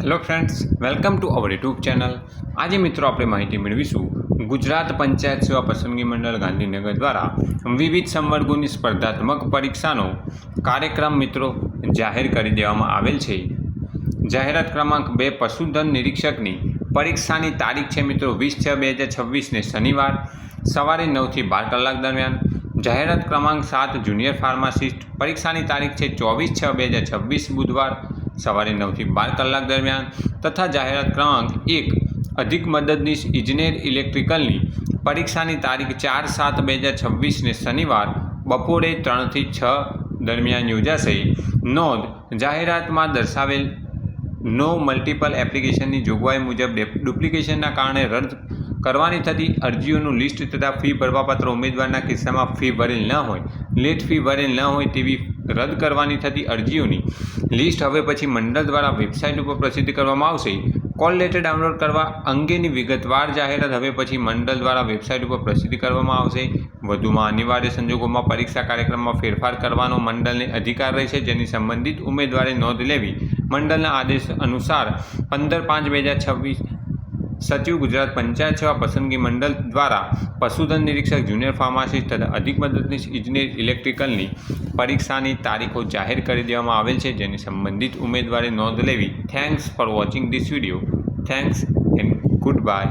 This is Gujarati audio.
Hello friends, welcome to our YouTube channel. આજે મિત્રો આપણે માહિતી મેળવીશું ગુજરાત પંચાયત સેવા પસંદગી મંડળ ગાંધીનગર દ્વારા વિવિધ સંવર્ગોની સ્પર્ધાત્મક પરીક્ષાનો કાર્યક્રમ મિત્રો જાહેર કરી દેવામાં આવેલ છે। જાહેરાત ક્રમાંક 2 પશુધન નિરીક્ષકની પરીક્ષાની તારીખ છે મિત્રો 20/6/2026 શનિવાર સવારે 9 થી 12 કલાક દરમિયાન। જાહેરાત ક્રમાંક 7 જુનિયર ફાર્માસિસ્ટ પરીક્ષાની તારીખ છે 24/6/2026 બુધવાર સવારે 9 થી 12 કલાક દરમિયાન। તથા જાહેરાત ક્રમાંક 1 અધિક મદદનીશ ઇજનેર ઇલેક્ટ્રિકલની પરીક્ષાની તારીખ 4/7/2026 શનિવાર બપોરે 3 થી 6 દરમિયાન યોજાશે। નોંધ: જાહેરાતમાં દર્શાવેલ નો મલ્ટિપલ એપ્લિકેશનની જોગવાઈ મુજબ ડુપ્લિકેશનના કારણે રદ કરવાની થતી અરજીઓનું લિસ્ટ તથા ફી ભરવાપાત્ર ઉમેદવારના કિસ્સામાં ફી ભરેલ ન હોય, લેટ ફી ભરેલ ન હોય તેવી રદ કરવાની થતી અરજીઓની લિસ્ટ હવે પછી મંડળ દ્વારા વેબસાઇટ ઉપર પ્રસિદ્ધ કરવામાં આવશે। કોલ લેટર ડાઉનલોડ કરવા અંગેની વિગતવાર જાહેરાત હવે પછી મંડળ દ્વારા વેબસાઇટ ઉપર પ્રસિદ્ધ કરવામાં આવશે। વધુમાં અનિવાર્ય સંજોગોમાં પરીક્ષા કાર્યક્રમમાં ફેરફાર કરવાનો મંડળને અધિકાર રહેશે, જેની સંબંધિત ઉમેદવારે નોંધ લેવી। મંડળના આદેશ અનુસાર 15/5/2026 સચિવ ગુજરાત પંચાયત સેવા પસંદગી મંડળ દ્વારા પશુધન નિરીક્ષક, જુનિયર ફાર્માસિસ્ટ તથા અધિક મદદનીશ ઇજનેર ઇલેક્ટ્રિકલની પરીક્ષાની તારીખો જાહેર કરી દેવામાં આવેલ છે, જેની સંબંધિત ઉમેદવારે નોંધ લેવી। Thanks for watching this video. Thanks and good bye.